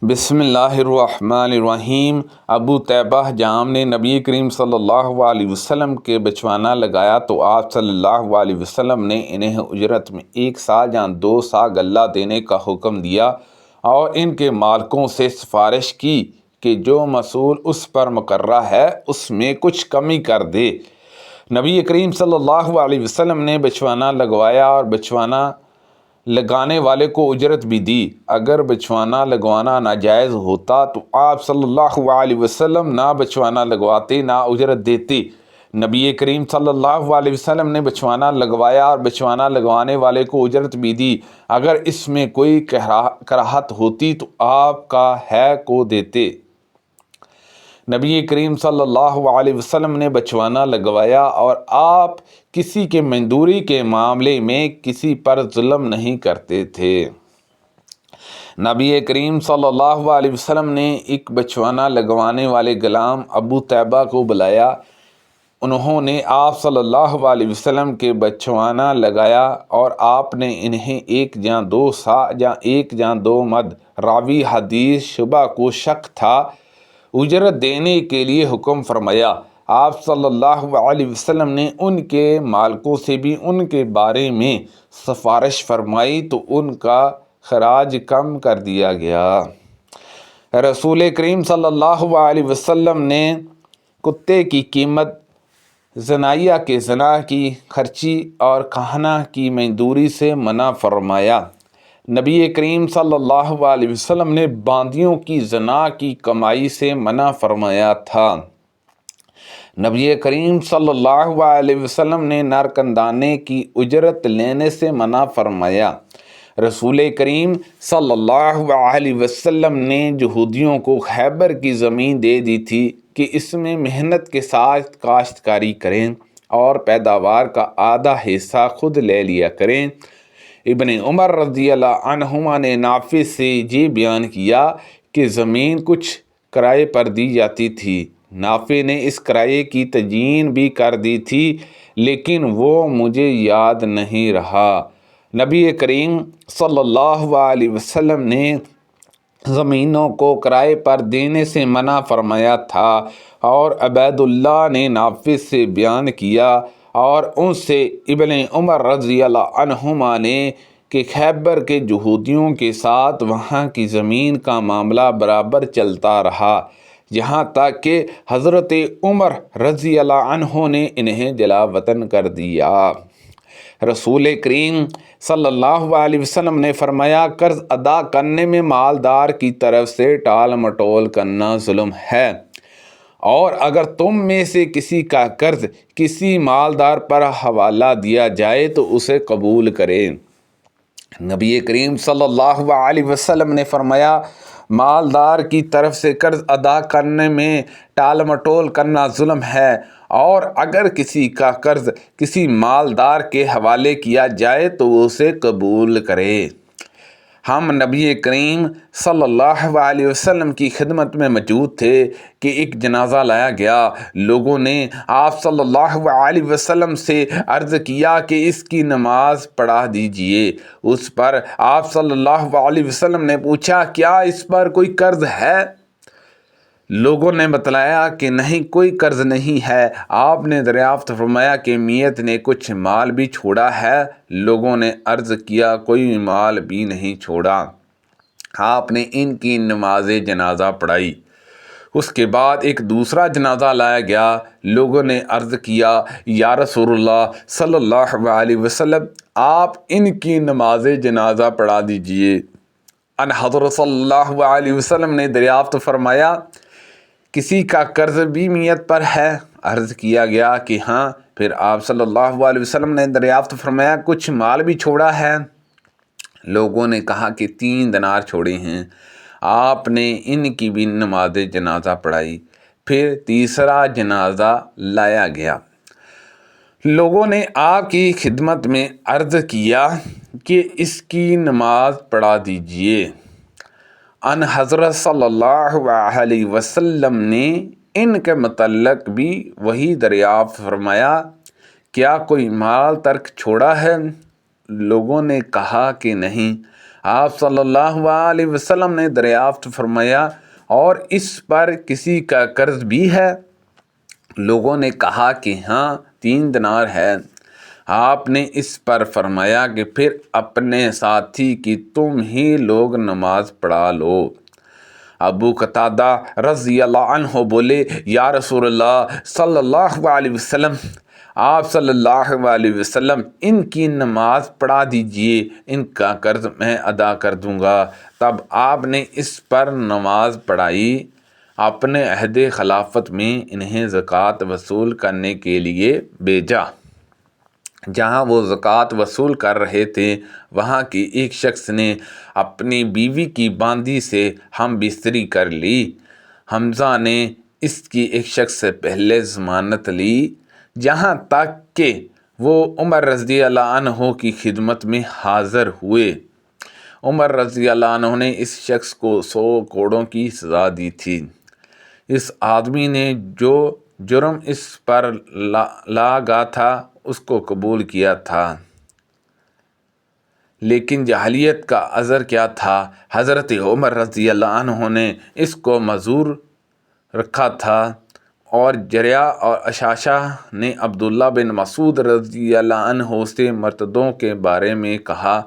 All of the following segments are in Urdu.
بسم اللہ الرحمن الرحیم۔ ابو طیبہ جام نے نبی کریم صلی اللہ علیہ وسلم کے بچوانہ لگایا تو آپ صلی اللہ علیہ وسلم نے انہیں اجرت میں 1 سا یا 2 سا غلہ دینے کا حکم دیا اور ان کے مالکوں سے سفارش کی کہ جو مسئول اس پر مقررہ ہے اس میں کچھ کمی کر دے۔ نبی کریم صلی اللہ علیہ وسلم نے بچوانہ لگوایا اور بچوانہ لگانے والے کو اجرت بھی دی۔ اگر بچوانہ لگوانا ناجائز ہوتا تو آپ صلی اللہ علیہ وسلم نہ بچوانہ لگواتے نہ اجرت دیتے۔ نبی کریم صلی اللہ علیہ وسلم نے بچوانہ لگوایا اور بچوانہ لگوانے والے کو اجرت بھی دی۔ اگر اس میں کوئی کراہت ہوتی تو آپ کا ہے کو دیتے۔ نبی کریم صلی اللہ علیہ وسلم نے بچوانہ لگوایا اور آپ کسی کے مزدوری کے معاملے میں کسی پر ظلم نہیں کرتے تھے۔ نبی کریم صلی اللہ علیہ وسلم نے ایک بچوانہ لگوانے والے غلام ابو طیبہ کو بلایا۔ انہوں نے آپ صلی اللہ علیہ وسلم کے بچوانہ لگایا اور آپ نے انہیں 1 یا 2 سا یا 1 یا 2 مد، راوی حدیث شبہ کو شک تھا، اجرت دینے کے لیے حکم فرمایا۔ آپ صلی اللہ علیہ وسلم نے ان کے مالکوں سے بھی ان کے بارے میں سفارش فرمائی تو ان کا خراج کم کر دیا گیا۔ رسول کریم صلی اللہ علیہ وسلم نے کتے کی قیمت، زنائیہ کے زنا کی خرچی اور کہنہ کی مزدوری سے منع فرمایا۔ نبی کریم صلی اللہ علیہ وسلم نے باندیوں کی زنا کی کمائی سے منع فرمایا تھا۔ نبی کریم صلی اللہ علیہ وسلم نے نرکندانے کی اجرت لینے سے منع فرمایا۔ رسول کریم صلی اللہ علیہ وسلم نے یہودیوں کو خیبر کی زمین دے دی تھی کہ اس میں محنت کے ساتھ کاشتکاری کریں اور پیداوار کا آدھا حصہ خود لے لیا کریں۔ ابن عمر رضی اللہ عنہما نے نافع سے یہ بیان کیا کہ زمین کچھ کرائے پر دی جاتی تھی۔ نافع نے اس کرائے کی تعیین بھی کر دی تھی لیکن وہ مجھے یاد نہیں رہا۔ نبی کریم صلی اللہ علیہ وسلم نے زمینوں کو کرائے پر دینے سے منع فرمایا تھا اور عبید اللہ نے نافع سے بیان کیا اور ان سے ابن عمر رضی اللہ عنہما نے کہ خیبر کے یہودیوں کے ساتھ وہاں کی زمین کا معاملہ برابر چلتا رہا یہاں تک کہ حضرت عمر رضی اللہ عنہ نے انہیں جلا وطن کر دیا۔ رسول کریم صلی اللہ علیہ وسلم نے فرمایا، قرض ادا کرنے میں مالدار کی طرف سے ٹال مٹول کرنا ظلم ہے، اور اگر تم میں سے کسی کا قرض کسی مالدار پر حوالہ دیا جائے تو اسے قبول کرے۔ نبی کریم صلی اللہ علیہ وسلم نے فرمایا، مالدار کی طرف سے قرض ادا کرنے میں ٹال مٹول کرنا ظلم ہے، اور اگر کسی کا قرض کسی مالدار کے حوالے کیا جائے تو اسے قبول کرے۔ ہم نبی کریم صلی اللہ علیہ وسلم کی خدمت میں موجود تھے کہ ایک جنازہ لایا گیا۔ لوگوں نے آپ صلی اللہ علیہ وسلم سے عرض کیا کہ اس کی نماز پڑھا دیجئے۔ اس پر آپ صلی اللہ علیہ وسلم نے پوچھا، کیا اس پر کوئی قرض ہے؟ لوگوں نے بتلایا کہ نہیں، کوئی قرض نہیں ہے۔ آپ نے دریافت فرمایا کہ میت نے کچھ مال بھی چھوڑا ہے؟ لوگوں نے عرض کیا، کوئی مال بھی نہیں چھوڑا۔ آپ نے ان کی نماز جنازہ پڑھائی۔ اس کے بعد ایک دوسرا جنازہ لایا گیا۔ لوگوں نے عرض کیا، یا رسول اللہ صلی اللہ علیہ وسلم، آپ ان کی نماز جنازہ پڑھا دیجئے۔ ان حضرت صلی اللہ علیہ وسلم نے دریافت فرمایا، کسی کا قرض بھی میت پر ہے؟ عرض کیا گیا کہ ہاں۔ پھر آپ صلی اللہ علیہ وسلم نے دریافت فرمایا، کچھ مال بھی چھوڑا ہے؟ لوگوں نے کہا کہ 3 دینار چھوڑے ہیں۔ آپ نے ان کی بھی نماز جنازہ پڑھائی۔ پھر تیسرا جنازہ لایا گیا۔ لوگوں نے آپ کی خدمت میں عرض کیا کہ اس کی نماز پڑھا دیجئے۔ ان حضرت صلی اللہ علیہ وسلم نے ان کے متعلق بھی وہی دریافت فرمایا، کیا کوئی مال ترک چھوڑا ہے؟ لوگوں نے کہا کہ نہیں۔ آپ صلی اللہ علیہ وسلم نے دریافت فرمایا اور اس پر کسی کا قرض بھی ہے؟ لوگوں نے کہا کہ ہاں 3 دینار ہے۔ آپ نے اس پر فرمایا کہ پھر اپنے ساتھی کی تم ہی لوگ نماز پڑھا لو۔ ابو قتادہ رضی اللہ عنہ بولے یا رسول اللہ صلی اللہ علیہ وسلم، آپ صلی اللہ علیہ وسلم ان کی نماز پڑھا دیجئے، ان کا قرض میں ادا کر دوں گا۔ تب آپ نے اس پر نماز پڑھائی۔ اپنے عہد خلافت میں انہیں زکوٰۃ وصول کرنے کے لیے بھیجا۔ جہاں وہ زکوٰۃ وصول کر رہے تھے وہاں کے ایک شخص نے اپنی بیوی کی باندی سے ہم بستری کر لی۔ حمزہ نے اس کی ایک شخص سے پہلے ضمانت لی جہاں تک کہ وہ عمر رضی اللہ عنہ کی خدمت میں حاضر ہوئے۔ عمر رضی اللہ عنہ نے اس شخص کو 100 کوڑوں کی سزا دی تھی۔ اس آدمی نے جو جرم اس پر لاگا تھا اس کو قبول کیا تھا، لیکن جاہلیت کا عذر کیا تھا؟ حضرت عمر رضی اللہ عنہ نے اس کو معذور رکھا تھا، اور جریا اور اشاشہ نے عبداللہ بن مسعود رضی اللہ عنہ سے مرتدوں کے بارے میں کہا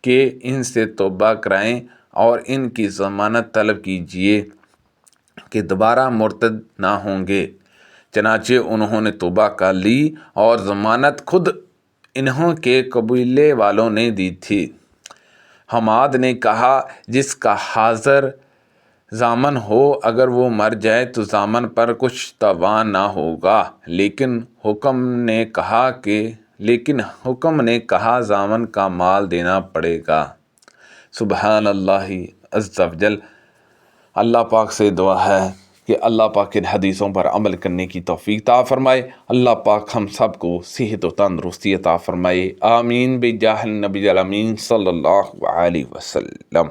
کہ ان سے توبہ کرائیں اور ان کی ضمانت طلب کیجیے کہ دوبارہ مرتد نہ ہوں گے۔ چنانچہ انہوں نے توبہ کر لی اور ضمانت خود انہوں کے قبیلے والوں نے دی تھی۔ حماد نے کہا جس کا حاضر ضامن ہو اگر وہ مر جائے تو ضامن پر کچھ تاوان نہ ہوگا، لیکن حکم نے کہا ضامن کا مال دینا پڑے گا۔ سبحان اللہ عز و جل۔ اللہ پاک سے دعا ہے کہ اللہ پاک ان حدیثوں پر عمل کرنے کی توفیق عطا فرمائے۔ اللہ پاک ہم سب کو صحت و تندرستی عطا فرمائے۔ آمین بجاہ النبی الامین صلی اللہ علیہ وسلم۔